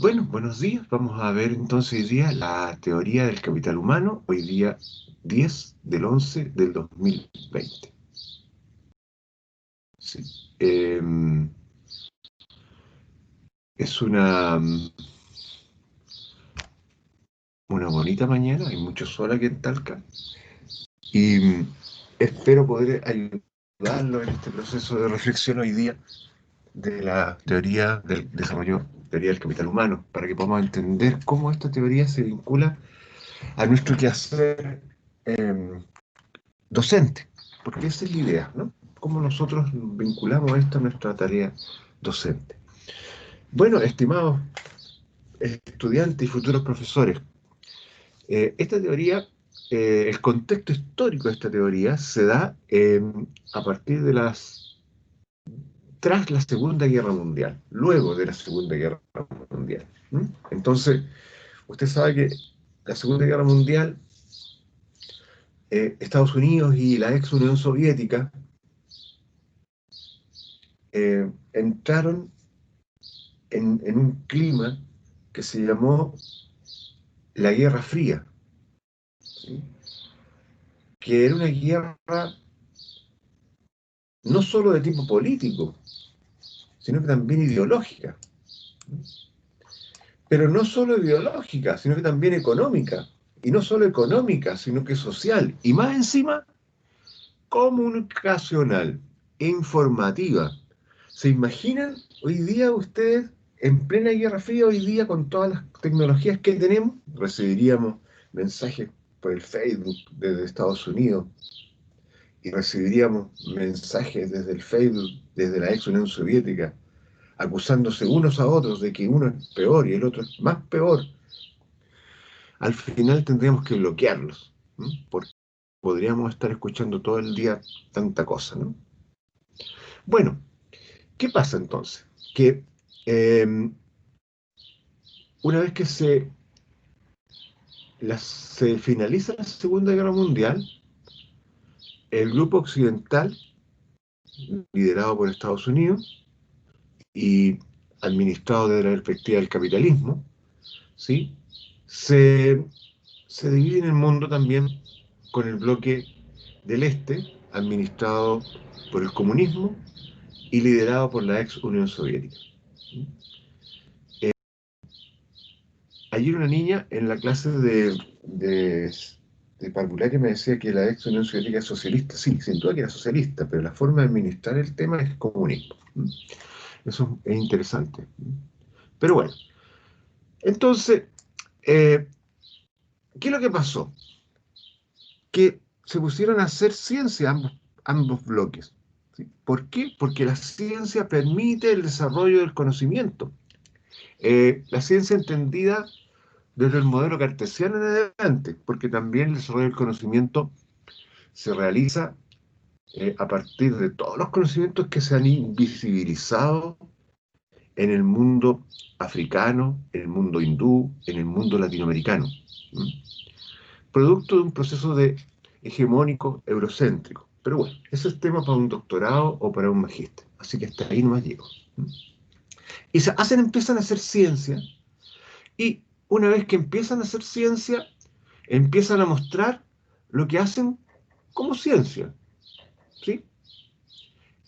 Bueno, buenos días. Vamos a ver entonces hoy día la teoría del capital humano, hoy día 10/11/2020. Sí. Em, es una bonita mañana, hay mucho sol aquí en Talca y espero poder ayudarlo en este proceso de reflexión hoy día de la teoría del desarrollo, teoría del capital humano, para que podamos entender cómo esta teoría se vincula a nuestro quehacer em, docente, porque esa es la idea, ¿no? Cómo nosotros vinculamos esto a nuestra tarea docente. Bueno, estimados estudiantes y futuros profesores, esta teoría, el contexto histórico de esta teoría se da a partir de tras la Segunda Guerra Mundial, luego de la Segunda Guerra Mundial. ¿M? Entonces, usted sabe que la Segunda Guerra Mundial, Estados Unidos y la ex Unión Soviética entraron en un clima que se llamó la Guerra Fría, ¿sí? Que era una guerra no solo de tipo político, sino que también ideológica. Pero no solo ideológica, sino que también económica. Y no solo económica, sino que social. Y más encima, comunicacional e informativa. ¿Se imaginan hoy día ustedes, en plena Guerra Fría, hoy día con todas las tecnologías que tenemos, recibiríamos mensajes por el Facebook desde Estados Unidos y recibiríamos mensajes desde el Facebook, desde la ex Unión Soviética, acusándose unos a otros de que uno es peor y el otro es más peor? Al final tendríamos que bloquearlos, ¿no? Porque podríamos estar escuchando todo el día tanta cosa, ¿no? Bueno, ¿qué pasa entonces? Que eh, una vez que se finaliza la Segunda Guerra Mundial, el grupo occidental, liderado por Estados Unidos y administrado desde la perspectiva del capitalismo, ¿sí? se, se divide en el mundo también con el bloque del Este, administrado por el comunismo y liderado por la ex Unión Soviética. Ayer una niña en la clase de parvularia me decía que la ex Unión Soviética es socialista. Sí, sin duda que era socialista, pero la forma de administrar el tema es comunismo. Eso es interesante. Pero bueno, entonces, eh, ¿qué es lo que pasó? Que se pusieron a hacer ciencia ambos bloques. ¿Sí? ¿Por qué? Porque la ciencia permite el desarrollo del conocimiento. La ciencia entendida desde el modelo cartesiano en adelante, porque también el desarrollo del conocimiento se realiza a partir de todos los conocimientos que se han invisibilizado en el mundo africano, en el mundo hindú, en el mundo latinoamericano, ¿m? Producto de un proceso de hegemónico eurocéntrico. Pero bueno, ese es tema para un doctorado o para un magíster, así que hasta ahí no más llego. ¿M? Y empiezan a hacer ciencia, y una vez que empiezan a hacer ciencia, empiezan a mostrar lo que hacen como ciencia, ¿sí?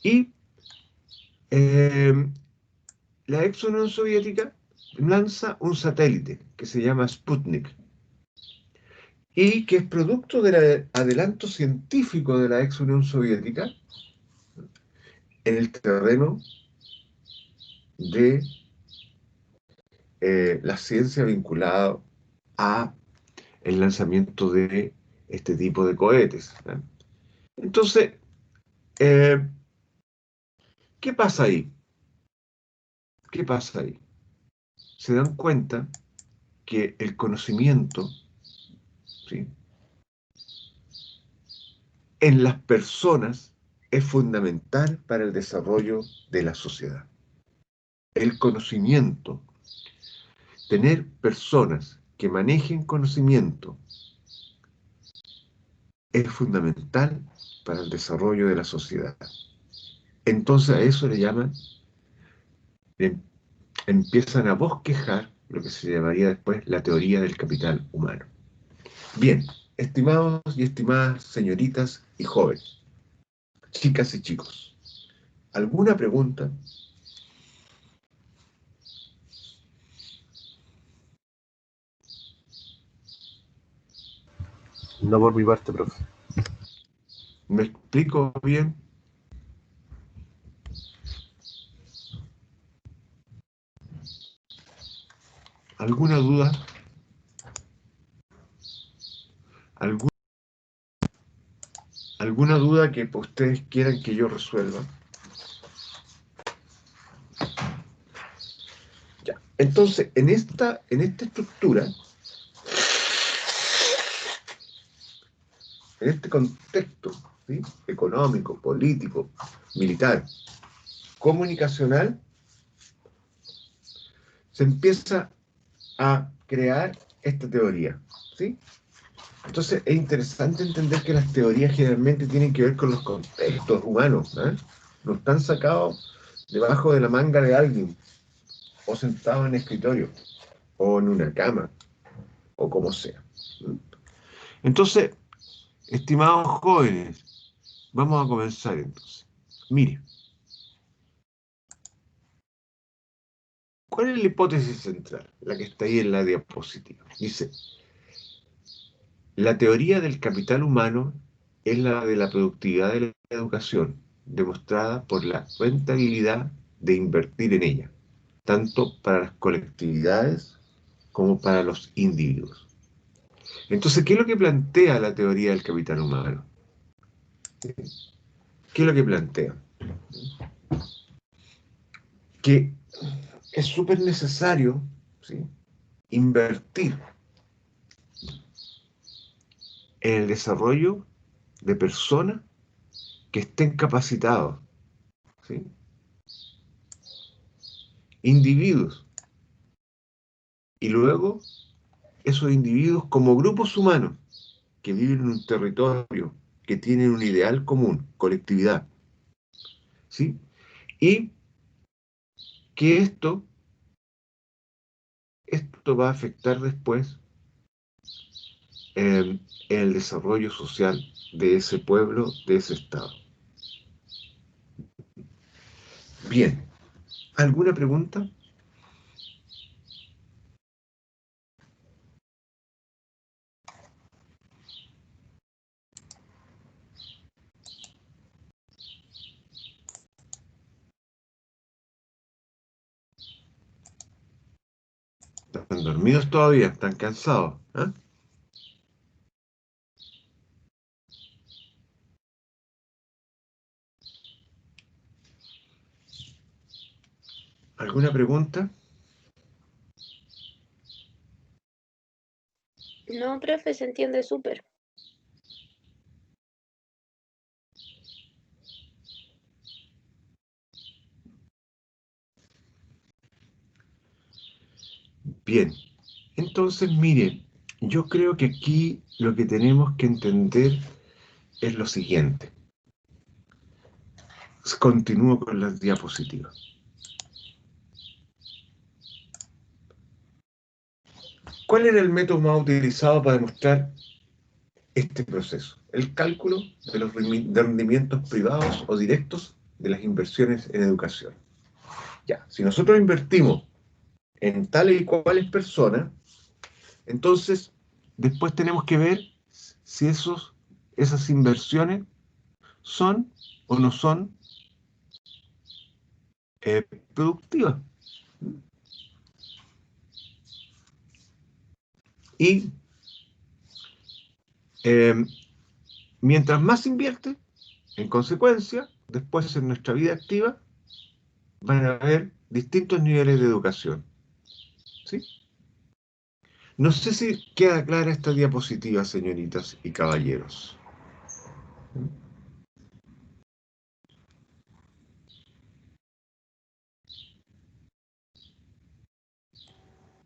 Y eh, la ex Unión Soviética lanza un satélite que se llama Sputnik y que es producto del adelanto científico de la ex Unión Soviética en el terreno de la ciencia vinculada a el lanzamiento de este tipo de cohetes, ¿eh? Entonces, eh, ¿qué pasa ahí? ¿Qué pasa ahí? Se dan cuenta que el conocimiento, ¿sí?, en las personas es fundamental para el desarrollo de la sociedad. El conocimiento, tener personas que manejen conocimiento, es fundamental para el desarrollo de la sociedad. Entonces a eso le llaman, em- empiezan a bosquejar lo que se llamaría después la teoría del capital humano. Bien, estimados y estimadas señoritas y jóvenes, chicas y chicos, ¿alguna pregunta? No por mi parte, profe. ¿Me explico bien? ¿Alguna duda? ¿Alguna duda que ustedes quieran que yo resuelva? Ya. Entonces, en esta estructura, en este contexto, ¿sí?, económico, político, militar, comunicacional, se empieza a crear esta teoría, ¿sí? Entonces es interesante entender que las teorías generalmente tienen que ver con los contextos humanos, ¿eh? No están sacados debajo de la manga de alguien, o sentado en el escritorio, o en una cama, o como sea. Entonces, estimados jóvenes, vamos a comenzar entonces. Mire, ¿cuál es la hipótesis central? La que está ahí en la diapositiva. Dice, la teoría del capital humano es la de la productividad de la educación, demostrada por la rentabilidad de invertir en ella, tanto para las colectividades como para los individuos. Entonces, ¿qué es lo que plantea la teoría del capital humano? ¿Qué es lo que plantea? Que es súper necesario, ¿sí?, invertir en el desarrollo de personas que estén capacitados, ¿sí?, individuos, y luego esos individuos como grupos humanos que viven en un territorio, que tienen un ideal común, colectividad, ¿sí? Y que esto va a afectar después en el desarrollo social de ese pueblo, de ese estado. Bien, ¿alguna pregunta? ¿Están dormidos todavía? ¿Están cansados? ¿Ah? ¿Alguna pregunta? No, profe, se entiende súper. Bien, entonces miren, yo creo que aquí lo que tenemos que entender es lo siguiente. Continúo con las diapositivas. ¿Cuál era el método más utilizado para demostrar este proceso? El cálculo de los rendimientos privados o directos de las inversiones en educación. Ya, si nosotros invertimos en tales y cuales personas, entonces después tenemos que ver si esas inversiones son o no son productivas. Y eh, mientras más invierte, en consecuencia, después en nuestra vida activa, van a haber distintos niveles de educación, ¿sí? No sé si queda clara esta diapositiva, señoritas y caballeros.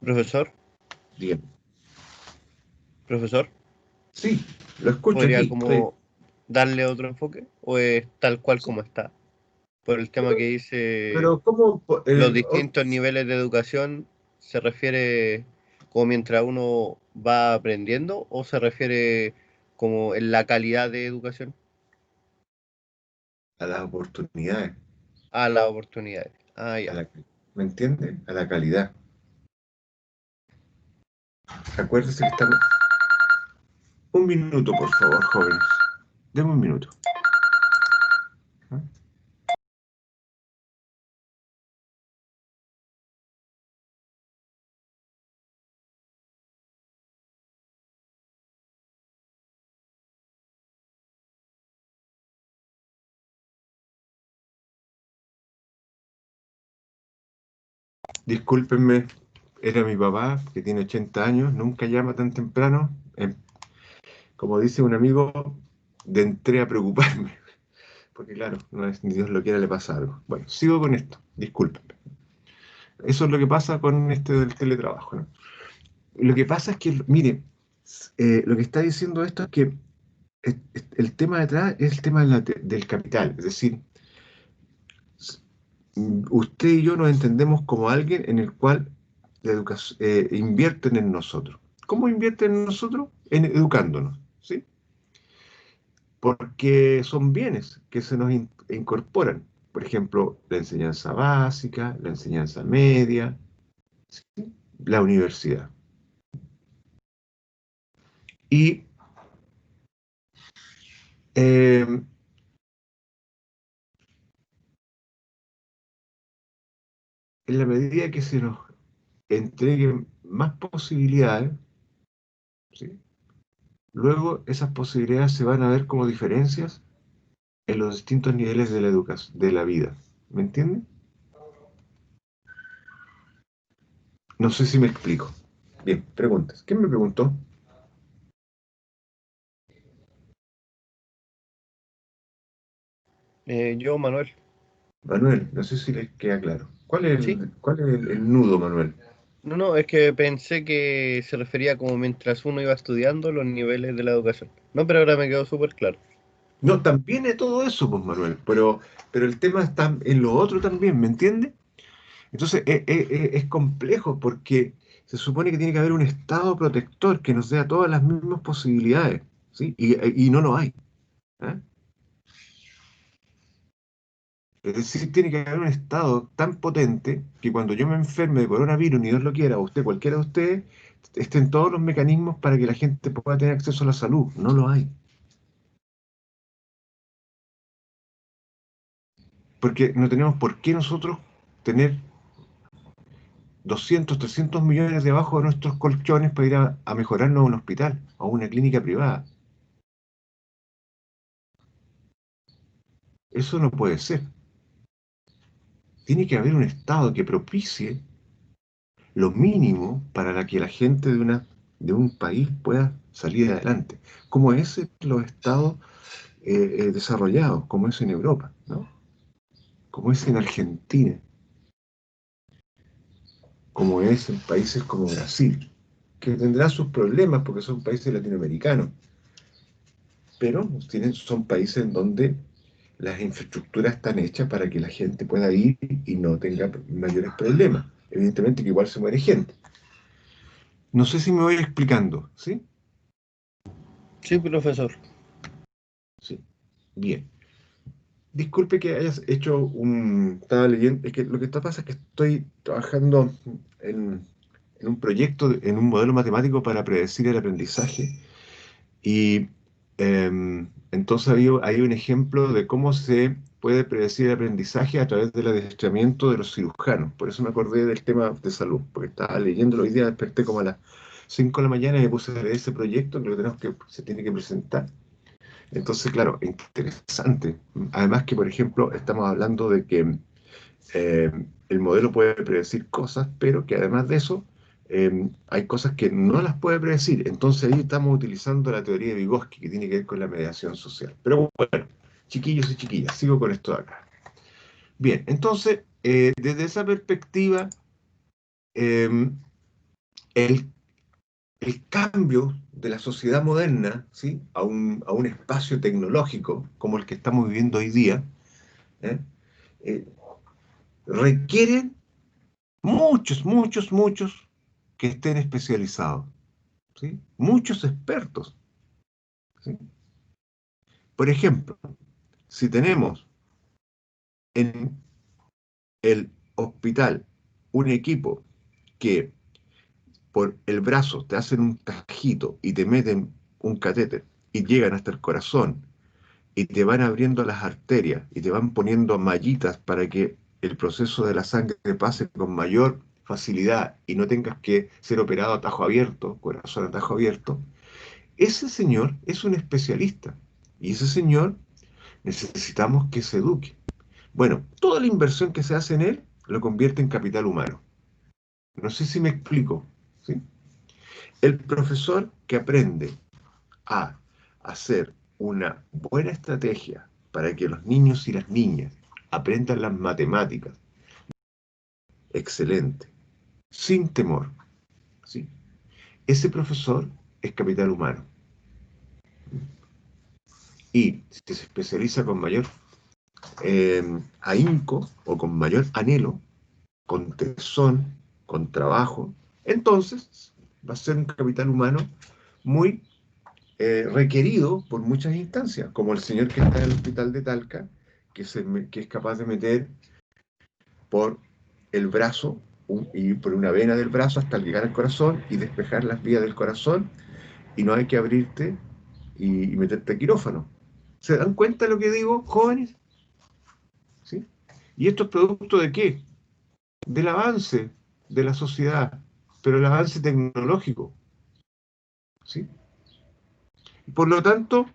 Profesor, Bien. profesor, Sí, lo escucho ¿podría aquí. Estoy. como darle otro enfoque? ¿O es tal cual como está? Por el tema que dice Pero ¿cómo? los distintos niveles de educación ¿se refiere como mientras uno va aprendiendo o se refiere como en la calidad de educación? A las oportunidades, A las oportunidades. Ah, a ya. la, ¿me entiende? A la calidad. Acuérdese que estamos... Un minuto, por favor, jóvenes. Deme un minuto. ¿Ah? Discúlpenme, era mi papá, que tiene 80 años, nunca llama tan temprano. Como dice un amigo, de entré a preocuparme, porque claro, no es, ni Dios lo quiera le pasa algo. Bueno, sigo con esto, discúlpenme. Eso es lo que pasa con este del teletrabajo, ¿no? Lo que pasa es que, mire, lo que está diciendo esto es que el tema detrás es el tema del capital, es decir, usted y yo nos entendemos como alguien en el cual la educación, invierten en nosotros. ¿Cómo invierten en nosotros? En educándonos, ¿sí? Porque son bienes que se nos incorporan. Por ejemplo, la enseñanza básica, la enseñanza media, ¿sí? La universidad. Y eh, en la medida que se nos entreguen más posibilidades, ¿sí? Luego esas posibilidades se van a ver como diferencias en los distintos niveles de la educación, de la vida. ¿Me entiende? No sé si me explico. Bien, preguntas. ¿Quién me preguntó? Yo, Manuel. Manuel, no sé si les queda claro. ¿Sí? Cuál es el nudo, Manuel? No, no, es que pensé que se refería como mientras uno iba estudiando los niveles de la educación. No, pero ahora me quedó súper claro. No, también es todo eso, pues, Manuel, pero el tema está en lo otro también, ¿me entiende? Entonces, es complejo porque se supone que tiene que haber un Estado protector que nos dé todas las mismas posibilidades, ¿sí? Y no lo hay. ¿Eh? Es decir, tiene que haber un Estado tan potente que cuando yo me enferme de coronavirus, ni Dios lo quiera, o usted, cualquiera de ustedes, estén todos los mecanismos para que la gente pueda tener acceso a la salud. No lo hay. Porque no tenemos por qué nosotros tener 200, 300 millones debajo de nuestros colchones para ir a mejorarnos a un hospital o a una clínica privada. Eso no puede ser. Tiene que haber un Estado que propicie lo mínimo para que la gente de un país pueda salir adelante, como es en los estados desarrollados, como es en Europa, ¿no? Como es en Argentina, como es en países como Brasil, que tendrán sus problemas porque son países latinoamericanos, pero son países en donde las infraestructuras están hechas para que la gente pueda ir y no tenga mayores problemas. Evidentemente que igual se muere gente. No sé si me voy explicando, ¿sí? Sí, profesor. Sí. Bien. Disculpe que hayas hecho un... Estaba leyendo, es que lo que está pasa es que estoy trabajando en, en un proyecto, en un modelo matemático para predecir el aprendizaje. Y entonces hay un ejemplo de cómo se puede predecir el aprendizaje a través del adiestramiento de los cirujanos. Por eso me acordé del tema de salud, porque estaba leyéndolo hoy día, desperté como a las 5 de la mañana y me puse a leer ese proyecto que lo tenemos que se tiene que presentar. Entonces, claro, interesante. Además que, por ejemplo, estamos hablando de que eh, el modelo puede predecir cosas, pero que además de eso hay cosas que no las puede predecir. Entonces ahí estamos utilizando la teoría de Vygotsky, que tiene que ver con la mediación social. Pero bueno, chiquillos y chiquillas, sigo con esto de acá. Bien, entonces, desde esa perspectiva, eh, el, el cambio de la sociedad moderna, ¿sí? A un espacio tecnológico como el que estamos viviendo hoy día, ¿eh? Eh, requiere muchos que estén especializados, ¿sí? Muchos expertos, ¿sí? Por ejemplo, si tenemos en el hospital un equipo que por el brazo te hacen un tajito y te meten un catéter y llegan hasta el corazón y te van abriendo las arterias y te van poniendo mallitas para que el proceso de la sangre pase con mayor facilidad y no tengas que ser operado a tajo abierto, corazón a tajo abierto, ese señor es un especialista y ese señor necesitamos que se eduque. Bueno, toda la inversión que se hace en él lo convierte en capital humano. No sé si me explico, ¿sí? El profesor que aprende a hacer una buena estrategia para que los niños y las niñas aprendan las matemáticas, excelente, sin temor, ¿sí? Ese profesor es capital humano. Y si se especializa con mayor ahínco o con mayor anhelo, con tesón, con trabajo, entonces va a ser un capital humano muy requerido por muchas instancias, como el señor que está en el hospital de Talca, que es capaz de meter por el brazo y por una vena del brazo hasta llegar al corazón y despejar las vías del corazón y no hay que abrirte y meterte a quirófano. ¿Se dan cuenta de lo que digo, jóvenes? ¿Sí? ¿Y esto es producto de qué? Del avance de la sociedad, pero el avance tecnológico. ¿Sí? Por lo tanto,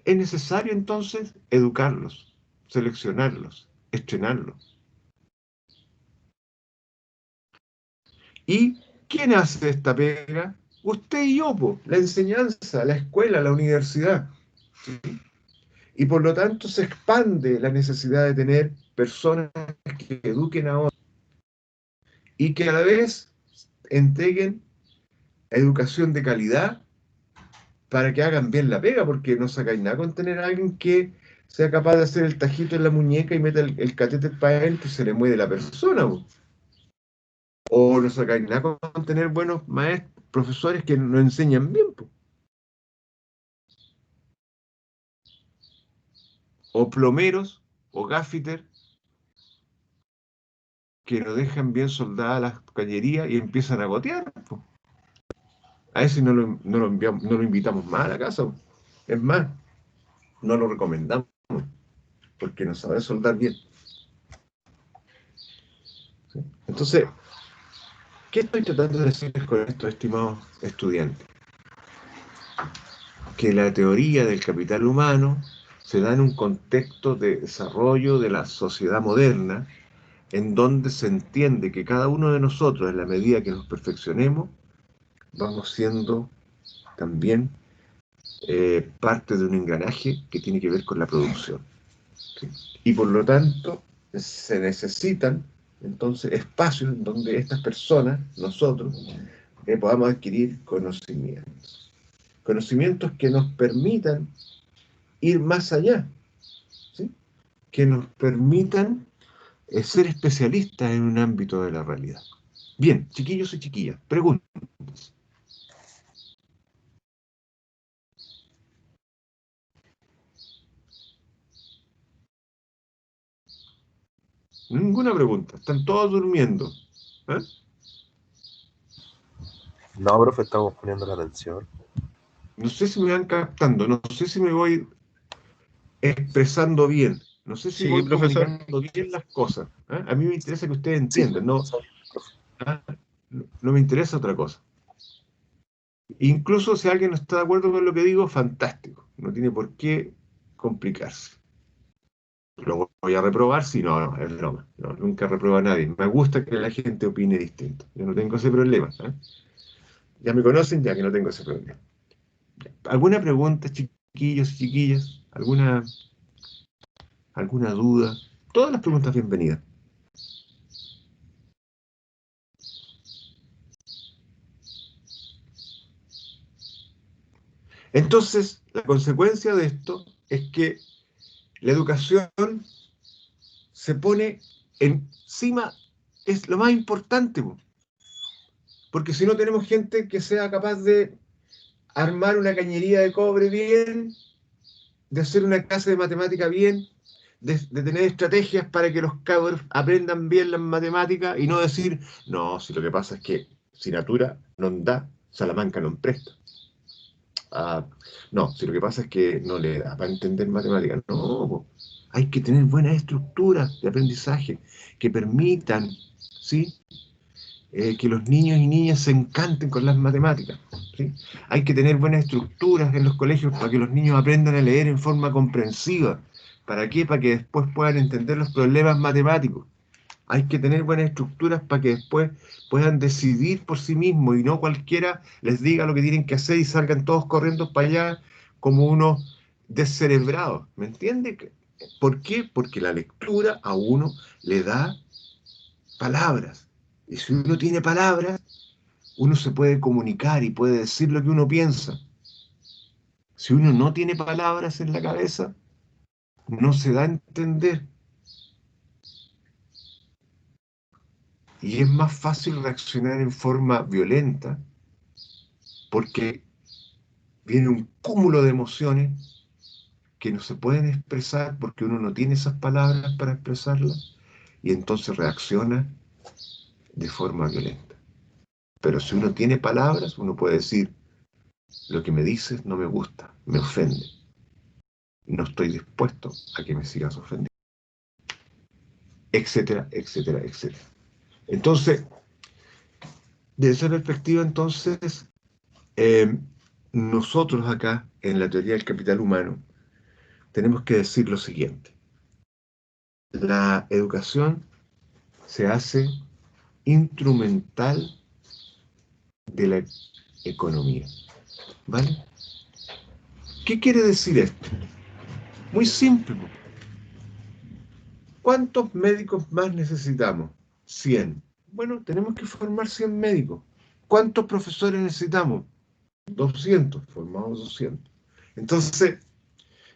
es necesario entonces educarlos, seleccionarlos, estrenarlos. ¿Y quién hace esta pega? Usted y yo, po, la enseñanza, la escuela, la universidad. ¿Sí? Y por lo tanto se expande la necesidad de tener personas que eduquen a otros y que a la vez entreguen educación de calidad para que hagan bien la pega, porque no sacáis nada con tener a alguien que sea capaz de hacer el tajito en la muñeca y meta el catéter para adentro y se le mueve la persona. Po. O no sacáis nada con tener buenos maestros, profesores que nos enseñan bien. Po. O plomeros o gaffiter que nos dejan bien soldadas las cañerías y empiezan a gotear. Po. A ese no lo invitamos más a la casa. Po. Es más, no lo recomendamos porque no sabe soldar bien. ¿Sí? Entonces, ¿qué estoy tratando de decirles con esto, estimados estudiantes? Que la teoría del capital humano se da en un contexto de desarrollo de la sociedad moderna, en donde se entiende que cada uno de nosotros, en la medida que nos perfeccionemos, vamos siendo también parte de un engranaje que tiene que ver con la producción. ¿Sí? Y por lo tanto, se necesitan entonces espacios en donde estas personas, nosotros, podamos adquirir conocimientos. Conocimientos que nos permitan ir más allá, ¿sí? Que nos permitan ser especialistas en un ámbito de la realidad. Bien, chiquillos y chiquillas, preguntas. Ninguna pregunta, están todos durmiendo. ¿Eh? No, profe, estamos poniendo la atención. No sé si me van captando, no sé si me voy expresando bien, no sé si Sí, voy profesor. comunicando bien las cosas. ¿Eh? A mí me interesa que ustedes entiendan, no, no me interesa otra cosa. Incluso si alguien no está de acuerdo con lo que digo, fantástico, no tiene por qué complicarse. Lo voy a reprobar, si no, no, es broma. No, nunca reprueba a nadie. Me gusta que la gente opine distinto. Yo no tengo ese problema. ¿Eh? Ya me conocen, ya que no tengo ese problema. ¿Alguna pregunta, chiquillos y chiquillas? ¿Alguna duda? Todas las preguntas bienvenidas. Entonces, la consecuencia de esto es que la educación se pone encima es lo más importante, po. Porque si no tenemos gente que sea capaz de armar una cañería de cobre bien, de hacer una clase de matemática bien, de tener estrategias para que los cabros aprendan bien las matemáticas y no decir, no, si lo que pasa es que si Natura no da, Salamanca no presta. Ah, no, si lo que pasa es que no le da para entender matemáticas. No, po. Hay que tener buenas estructuras de aprendizaje que permitan, ¿sí? Que los niños y niñas se encanten con las matemáticas, ¿sí? Hay que tener buenas estructuras en los colegios para que los niños aprendan a leer en forma comprensiva. ¿Para qué? Para que después puedan entender los problemas matemáticos. Hay que tener buenas estructuras para que después puedan decidir por sí mismos y no cualquiera les diga lo que tienen que hacer y salgan todos corriendo para allá como unos descerebrados. ¿Me entiende? ¿Por qué? Porque la lectura a uno le da palabras. Y si uno tiene palabras, uno se puede comunicar y puede decir lo que uno piensa. Si uno no tiene palabras en la cabeza, no se da a entender. Y es más fácil reaccionar en forma violenta porque viene un cúmulo de emociones que no se pueden expresar porque uno no tiene esas palabras para expresarlas y entonces reacciona de forma violenta. Pero si uno tiene palabras, uno puede decir, lo que me dices no me gusta, me ofende. No estoy dispuesto a que me sigas ofendiendo, etcétera, etcétera, etcétera. Entonces, desde esa perspectiva, entonces, eh, nosotros acá, en la teoría del capital humano, tenemos que decir lo siguiente. La educación se hace instrumental de la economía, ¿vale? ¿Qué quiere decir esto? Muy simple. ¿Cuántos médicos más necesitamos? 100. Bueno, tenemos que formar 100 médicos. ¿Cuántos profesores necesitamos? 200. Formamos 200. Entonces,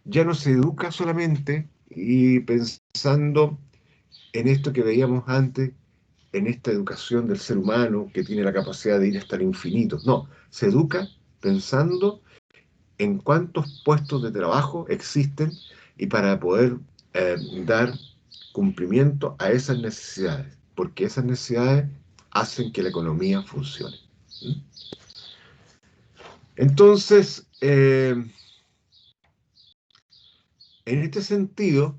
ya no se educa solamente y pensando en esto que veíamos antes, en esta educación del ser humano que tiene la capacidad de ir hasta el infinito. No, se educa pensando en cuántos puestos de trabajo existen y para poder dar cumplimiento a esas necesidades, porque esas necesidades hacen que la economía funcione. ¿Mm? Entonces, en este sentido,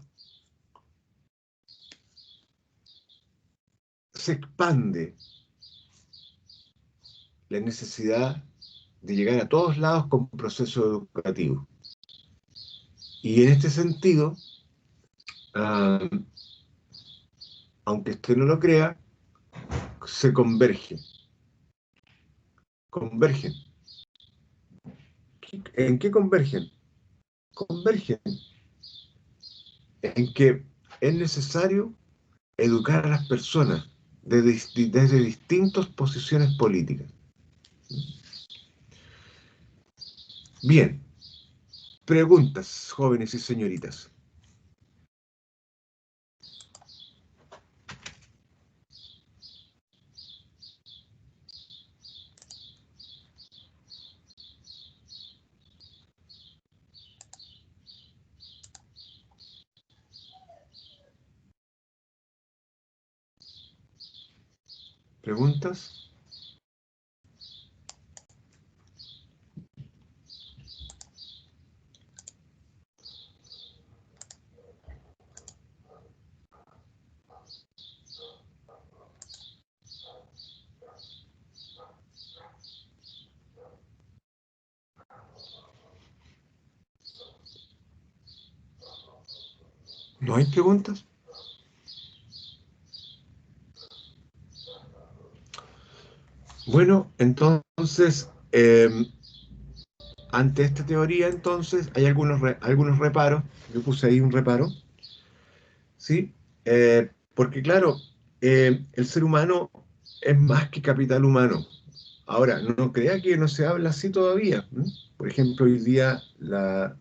se expande la necesidad de llegar a todos lados con proceso educativo. Y en este sentido, uh, aunque usted no lo crea, se convergen. Convergen. ¿En qué convergen? Convergen en que es necesario educar a las personas desde distintas posiciones políticas. Bien, preguntas, jóvenes y señoritas. ¿Preguntas? ¿No hay preguntas? Bueno, entonces, ante esta teoría, entonces, hay algunos reparos. Yo puse ahí un reparo, ¿sí? Porque, claro, el ser humano es más que capital humano. Ahora, no crea que no se habla así todavía. ¿M? Por ejemplo, hoy día la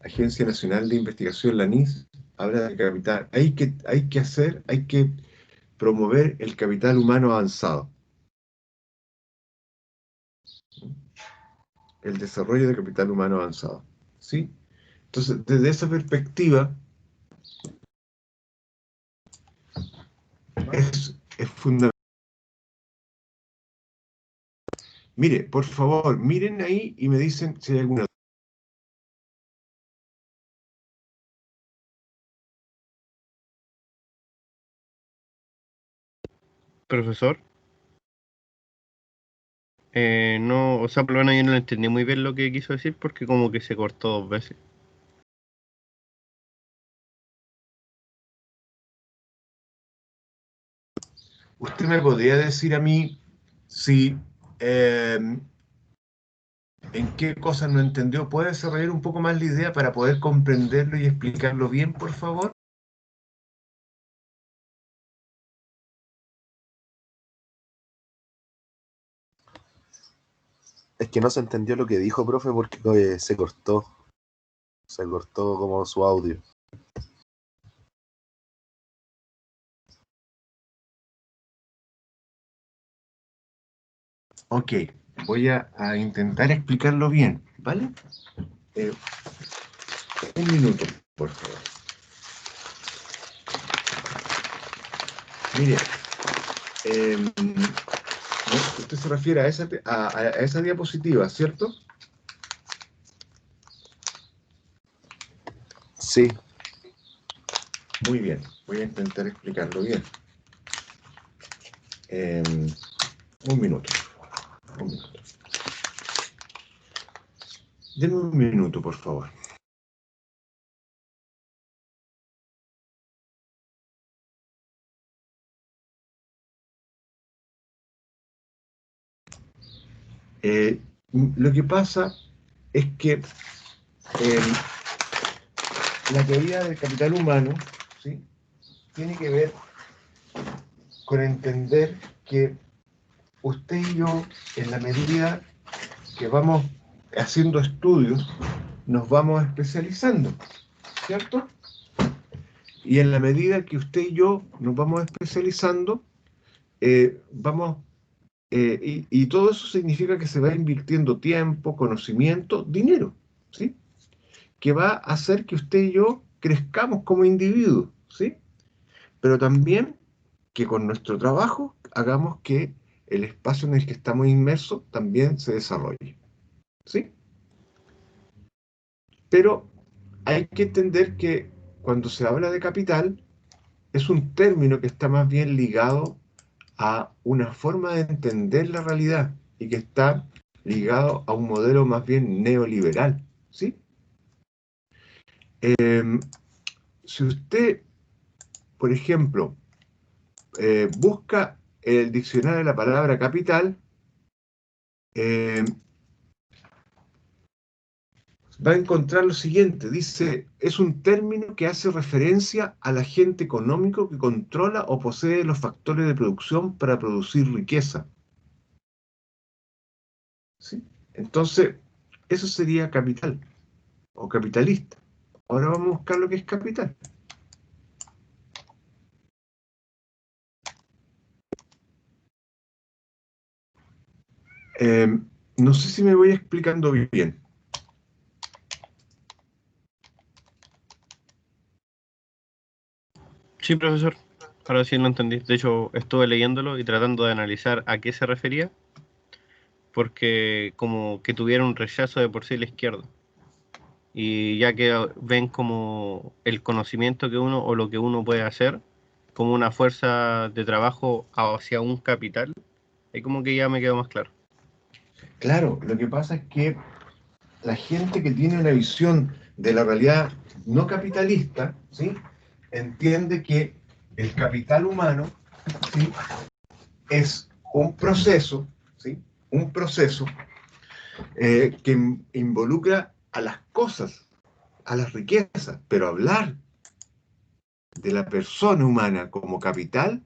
Agencia Nacional de Investigación, la NIS, habla de capital. Hay que promover el capital humano avanzado. El desarrollo de capital humano avanzado. ¿Sí? Entonces, desde esa perspectiva, es fundamental. Mire, por favor, miren ahí y me dicen si hay alguna. Profesor, no, o sea, por lo menos yo no entendí muy bien lo que quiso decir porque como que se cortó 2 veces. ¿Usted me podría decir a mí si en qué cosas no entendió? ¿Puede desarrollar un poco más la idea para poder comprenderlo y explicarlo bien, por favor? Es que no se entendió lo que dijo, profe, porque se cortó. Se cortó como su audio. Ok, voy a intentar explicarlo bien, ¿vale? Un minuto, por favor. Mire, usted se refiere a esa diapositiva, ¿cierto? Sí, Muy bien, voy a intentar explicarlo bien. Un minuto, por favor. Un minuto. Deme un minuto, por favor. Lo que pasa es que la teoría del capital humano, ¿sí?, tiene que ver con entender que usted y yo, en la medida que vamos haciendo estudios, nos vamos especializando, ¿cierto? Y en la medida que usted y yo nos vamos especializando, y todo eso significa que se va invirtiendo tiempo, conocimiento, dinero, ¿sí? Que va a hacer que usted y yo crezcamos como individuos, ¿sí? Pero también que con nuestro trabajo hagamos que el espacio en el que estamos inmersos también se desarrolle, ¿sí? Pero hay que entender que cuando se habla de capital, es un término que está más bien ligado a una forma de entender la realidad y que está ligado a un modelo más bien neoliberal, ¿sí? Si usted, por ejemplo, busca el diccionario de la palabra capital, eh, va a encontrar lo siguiente. Dice, es un término que hace referencia al agente económico que controla o posee los factores de producción para producir riqueza, ¿sí? Entonces, eso sería capital o capitalista. Ahora vamos a buscar lo que es capital. Eh, no sé si me voy explicando bien. Sí, profesor, ahora sí lo entendí. De hecho, estuve leyéndolo y tratando de analizar a qué se refería, porque como que tuviera un rechazo de por sí la izquierda. Y ya que ven como el conocimiento que uno o lo que uno puede hacer como una fuerza de trabajo hacia un capital, ahí como que ya me quedó más claro. Claro, lo que pasa es que la gente que tiene una visión de la realidad no capitalista, ¿sí?, entiende que el capital humano, ¿sí?, es un proceso, ¿sí?, un proceso que involucra a las cosas, a las riquezas, pero hablar de la persona humana como capital,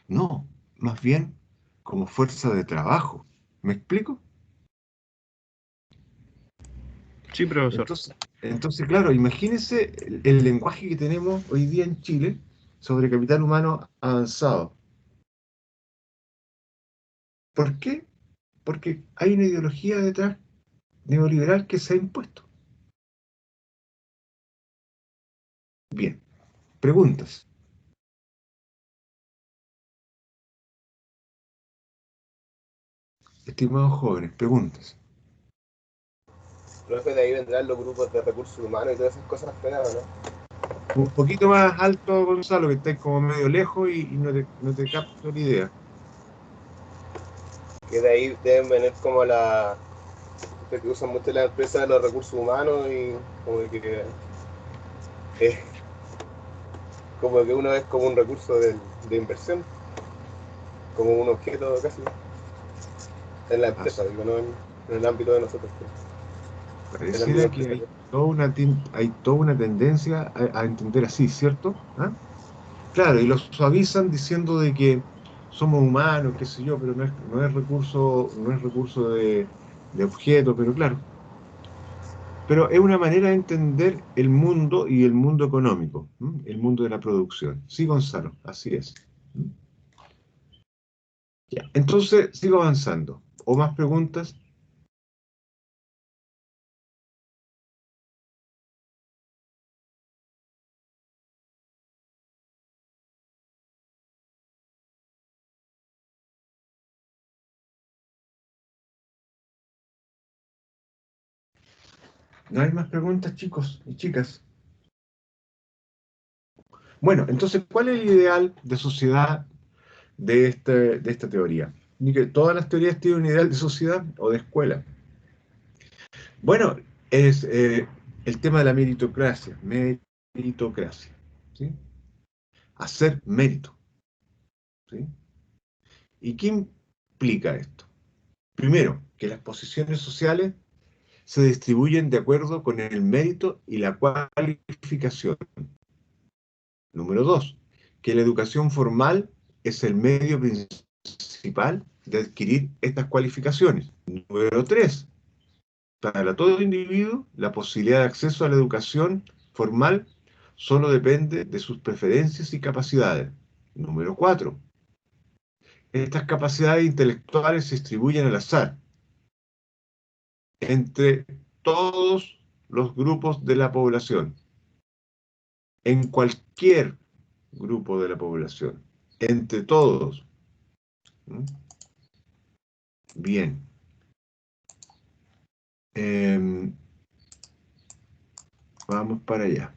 no, más bien como fuerza de trabajo. ¿Me explico? Sí, profesor. Entonces, claro, imagínense el lenguaje que tenemos hoy día en Chile sobre capital humano avanzado. ¿Por qué? Porque hay una ideología detrás neoliberal que se ha impuesto. Bien, preguntas. Estimados jóvenes, preguntas. Profe, de ahí vendrán los grupos de recursos humanos y todas esas cosas feas, ¿no? Un poquito más alto, Gonzalo, que estáis como medio lejos y no te capto la idea. Que de ahí deben venir como que usan mucho las empresas de los recursos humanos y como que eh, como que uno es como un recurso de inversión, como un objeto casi, en la empresa, Así. digo, no en el ámbito de nosotros, en el ámbito Pareciera que empresarial. hay toda una tendencia a entender así, ¿cierto? ¿Ah? Claro, y lo suavizan diciendo de que somos humanos, qué sé yo, pero no es recurso de objeto, pero claro. Pero es una manera de entender el mundo y el mundo económico, ¿m? El mundo de la producción. Sí, Gonzalo, así es. ¿M? Ya. Entonces, sigo avanzando. ¿O más preguntas? ¿No hay más preguntas, chicos y chicas? Bueno, entonces, ¿cuál es el ideal de sociedad de esta teoría? Ni que todas las teorías tienen un ideal de sociedad o de escuela. Bueno, es el tema de la meritocracia. Meritocracia. ¿Sí? Hacer mérito. ¿Sí? ¿Y qué implica esto? Primero, que las posiciones sociales se distribuyen de acuerdo con el mérito y la cualificación. Número dos, que la educación formal es el medio principal de adquirir estas cualificaciones. Número tres, para todo individuo, la posibilidad de acceso a la educación formal solo depende de sus preferencias y capacidades. Número cuatro, estas capacidades intelectuales se distribuyen al azar entre todos los grupos de la población, en cualquier grupo de la población, entre todos. ¿Mm? Bien. Em, Vamos para allá.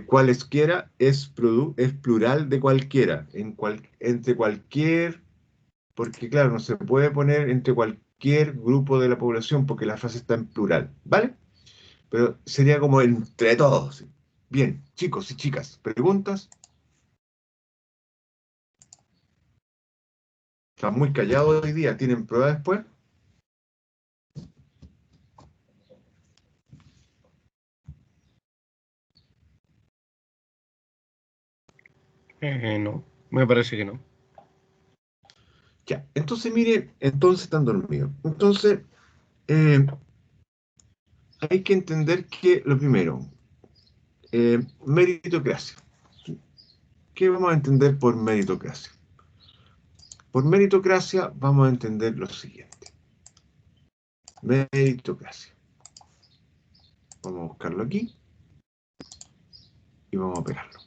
Cualesquiera es plural de cualquiera, entre cualquier, porque claro, no se puede poner entre cualquier grupo de la población porque la frase está en plural, ¿vale? Pero sería como entre todos. ¿Sí? Bien, chicos y chicas, ¿preguntas? Están muy callados hoy día, ¿tienen prueba después? No, me parece que no. Ya, entonces mire, entonces están dormidos. Entonces, eh, hay que entender que lo primero, meritocracia. ¿Qué vamos a entender por meritocracia? Por meritocracia vamos a entender lo siguiente. Meritocracia. Vamos a buscarlo aquí y vamos a pegarlo.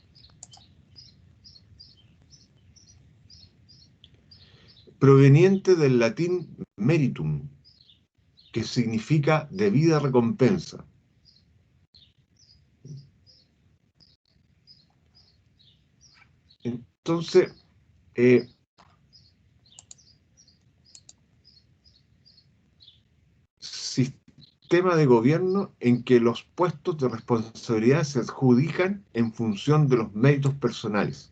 Proveniente del latín meritum, que significa debida recompensa. Entonces, eh, sistema de gobierno en que los puestos de responsabilidad se adjudican en función de los méritos personales.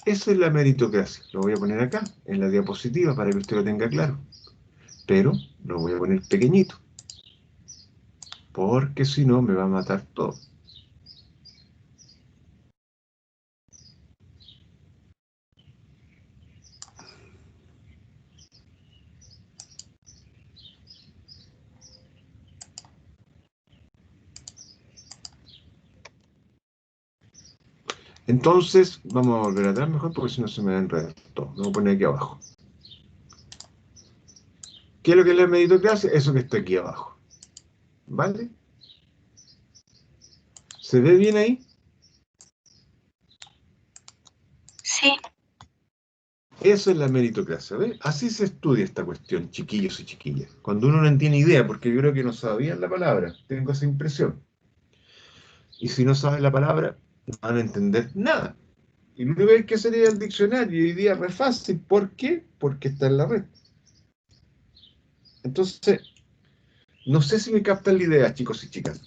Esa es la meritocracia. Lo voy a poner acá, en la diapositiva, para que usted lo tenga claro. Pero lo voy a poner pequeñito, porque si no me va a matar todo. Entonces, vamos a volver atrás mejor porque si no se me va a enredar todo. Lo voy a poner aquí abajo. ¿Qué es lo que es la meritocracia? Eso que está aquí abajo. ¿Vale? ¿Se ve bien ahí? Sí. Eso es la meritocracia, ¿ves? Así se estudia esta cuestión, chiquillos y chiquillas. Cuando uno no tiene idea, porque yo creo que no sabían la palabra, tengo esa impresión. Y si no saben la palabra, no van a entender nada. Y lo único que hay que hacer es el diccionario, y hoy día es re fácil. ¿Por qué? Porque está en la red. Entonces, no sé si me captan la idea, chicos y chicas.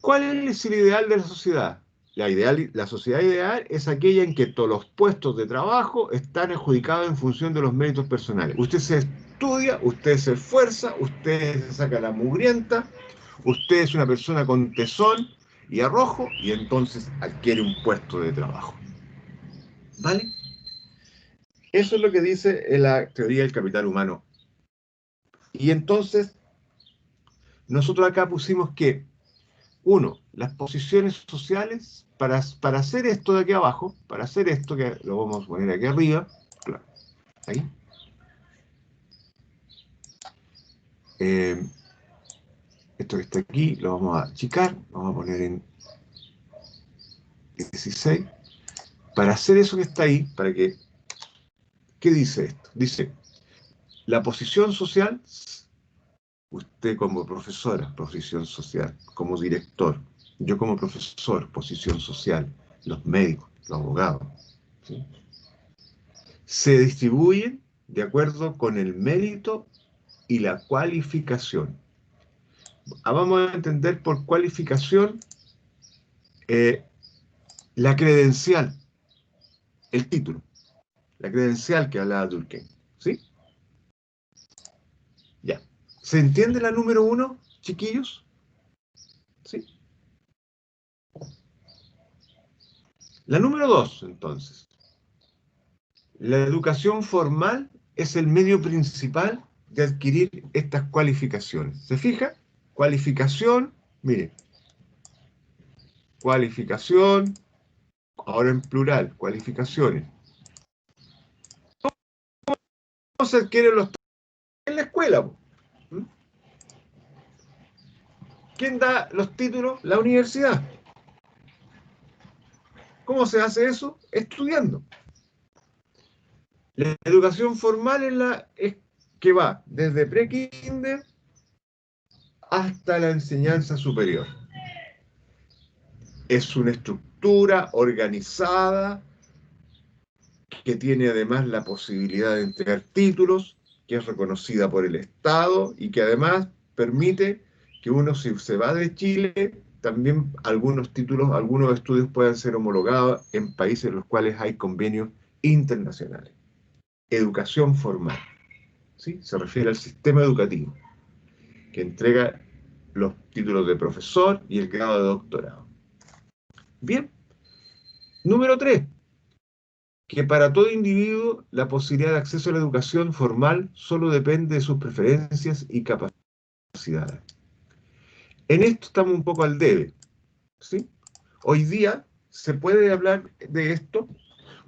¿Cuál es el ideal de la sociedad? La sociedad ideal es aquella en que todos los puestos de trabajo están adjudicados en función de los méritos personales. Usted se estudia, usted se esfuerza, usted se saca la mugrienta, usted es una persona con tesón y arrojo y entonces adquiere un puesto de trabajo. ¿Vale? Eso es lo que dice la teoría del capital humano. Y entonces, nosotros acá pusimos que uno, las posiciones sociales, para hacer esto de aquí abajo, para hacer esto, que lo vamos a poner aquí arriba, claro, ahí, esto que está aquí, lo vamos a achicar, vamos a poner en 16, para hacer eso que está ahí, para que, ¿qué dice esto? Dice, la posición social, usted como profesora, posición social, como director, yo como profesor, posición social, los médicos, los abogados, ¿sí? Se distribuyen de acuerdo con el mérito y la cualificación. Vamos a entender por cualificación eh, la credencial, el título, la credencial que hablaba Durkheim. ¿Sí? Ya. ¿Se entiende la número 1, chiquillos? ¿Sí? La número 2, entonces. La educación formal es el medio principal de adquirir estas cualificaciones. ¿Se fija? Cualificación, mire, cualificación, ahora en plural, cualificaciones. ¿Cómo se adquieren los en la escuela? ¿Mm? ¿Quién da los títulos? La universidad. ¿Cómo se hace eso? Estudiando. La educación formal es que va desde pre-kinder hasta la enseñanza superior. Es una estructura organizada que tiene además la posibilidad de entregar títulos, que es reconocida por el Estado y que además permite que uno, si se va de Chile, también algunos títulos, algunos estudios puedan ser homologados en países en los cuales hay convenios internacionales. Educación formal, ¿sí? Se refiere al sistema educativo, que entrega los títulos de profesor y el grado de doctorado. Bien. Número 3, que para todo individuo la posibilidad de acceso a la educación formal solo depende de sus preferencias y capacidades. En esto estamos un poco al debe, ¿sí? Hoy día se puede hablar de esto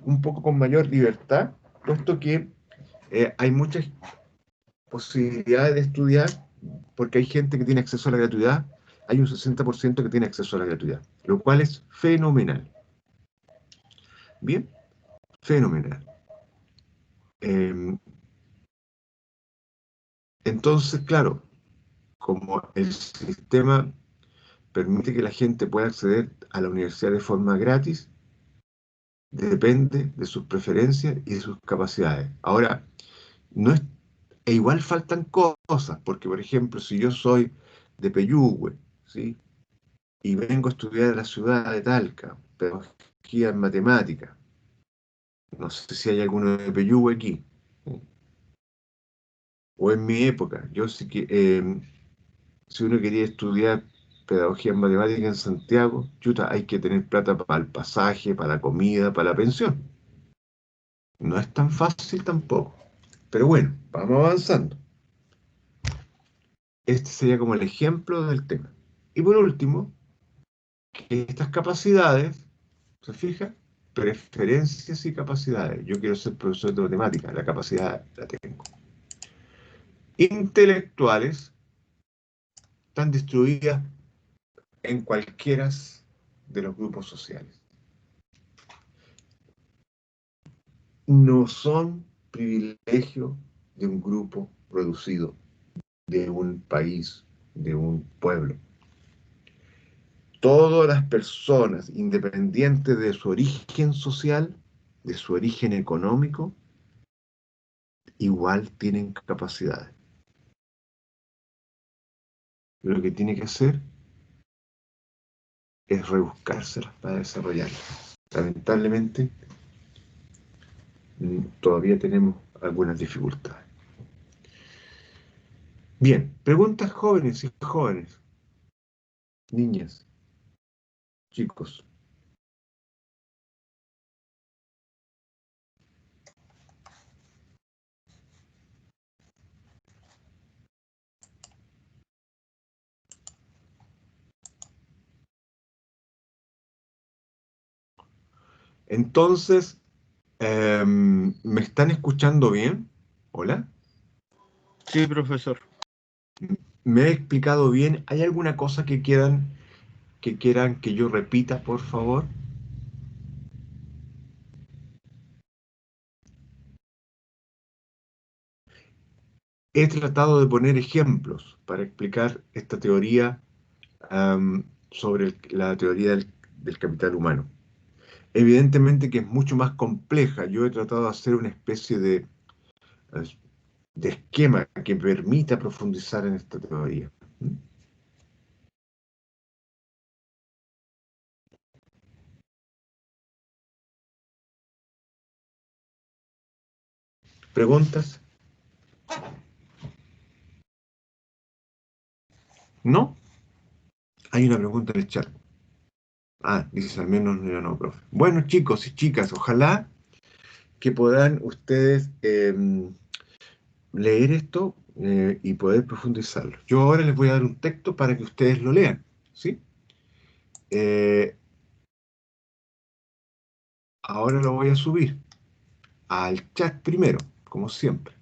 un poco con mayor libertad, puesto que hay muchas posibilidades de estudiar, porque hay gente que tiene acceso a la gratuidad, hay un 60% que tiene acceso a la gratuidad, lo cual es fenomenal. Bien, fenomenal. Entonces, claro, como el sistema permite que la gente pueda acceder a la universidad de forma gratis, depende de sus preferencias y de sus capacidades. Ahora, no es, e igual faltan cosas, porque por ejemplo, si yo soy de Peyúgue, ¿sí? Y vengo a estudiar a la ciudad de Talca, pedagogía en matemática, no sé si hay alguno de Peyúgue aquí, ¿sí? O en mi época, yo sí que, si uno quería estudiar pedagogía en matemática en Santiago, chuta, hay que tener plata para el pasaje, para la comida, para la pensión. No es tan fácil tampoco. Pero bueno, vamos avanzando. Este sería como el ejemplo del tema. Y por último, que estas capacidades ¿Se fija? Preferencias y capacidades. Yo quiero ser profesor de matemáticas, la capacidad la tengo. Intelectuales están distribuidas en cualquiera de los grupos sociales. No son privilegio de un grupo reducido, de un país, de un pueblo. Todas las personas, independientes de su origen social, de su origen económico, igual tienen capacidades. Lo que tiene que hacer es rebuscárselas para desarrollarlas. Lamentablemente, todavía tenemos algunas dificultades. Bien, preguntas jóvenes y jóvenes, niñas, chicos. Entonces, ¿me están escuchando bien? ¿Hola? Sí, profesor. ¿Me he explicado bien? ¿Hay alguna cosa que quieran que yo repita, por favor? He tratado de poner ejemplos para explicar esta teoría sobre la teoría del capital humano. Evidentemente que es mucho más compleja. Yo he tratado de hacer una especie de esquema que permita profundizar en esta teoría. ¿Preguntas? ¿No? Hay una pregunta en el chat. Ah, dice al menos yo no, profe. Bueno, chicos y chicas, ojalá que puedan ustedes leer esto y poder profundizarlo. Yo ahora les voy a dar un texto para que ustedes lo lean, ¿sí? Ahora lo voy a subir al chat primero, como siempre.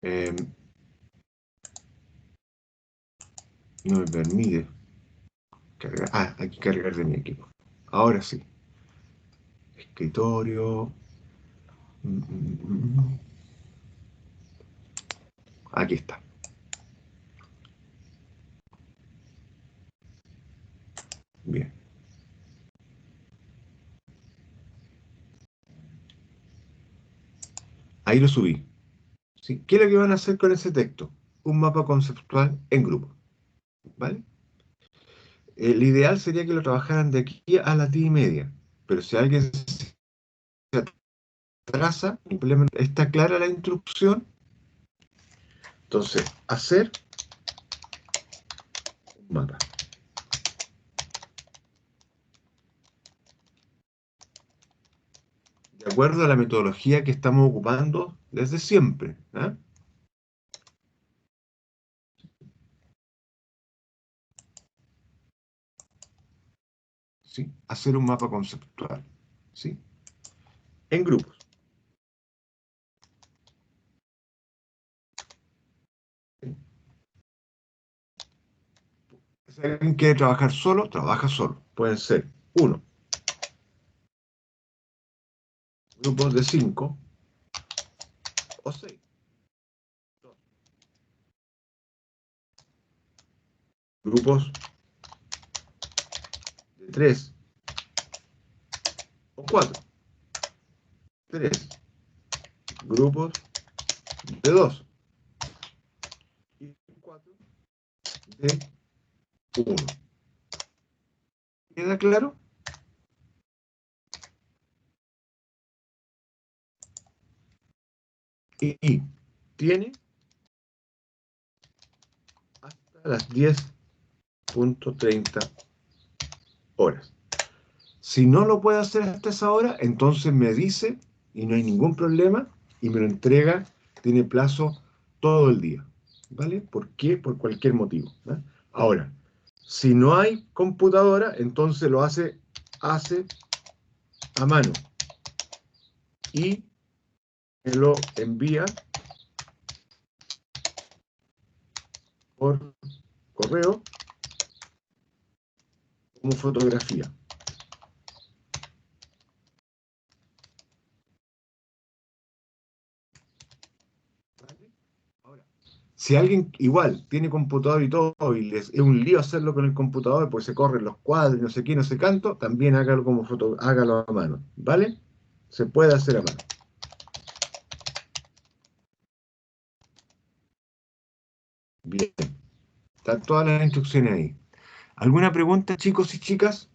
Eh, no me permite cargar. Ah, hay que cargar de mi equipo. Ahora sí. Escritorio. Aquí está. Bien. Ahí lo subí. ¿Sí? ¿Qué es lo que van a hacer con ese texto? Un mapa conceptual en grupo. ¿Vale? El ideal sería que lo trabajaran de aquí a las 10:30. Pero si alguien se atrasa, simplemente está clara la instrucción. Entonces, hacer un mapa. De acuerdo a la metodología que estamos ocupando desde siempre. ¿Eh? ¿Sí? Hacer un mapa conceptual. ¿Sí? En grupos. ¿Sí? Si alguien quiere trabajar solo, trabaja solo. Pueden ser 1, grupos de 5 o 6. Grupos de 3 o 4. 3 grupos de 2 y 4 de 1. ¿Queda claro? Y tiene hasta las 10:30 horas. Si no lo puede hacer hasta esa hora, entonces me dice y no hay ningún problema y me lo entrega, tiene plazo todo el día. ¿vale? ¿Por qué? Por cualquier motivo, ¿no? Ahora, si no hay computadora, entonces lo hace a mano y me lo envía por correo como fotografía. ¿Vale? Ahora, si alguien igual tiene computador y todo, y les es un lío hacerlo con el computador, pues se corren los cuadros, no sé qué, no sé canto, también hágalo como hágalo a mano, ¿vale? Se puede hacer a mano. Bien, están todas las instrucciones ahí. ¿Alguna pregunta, chicos y chicas?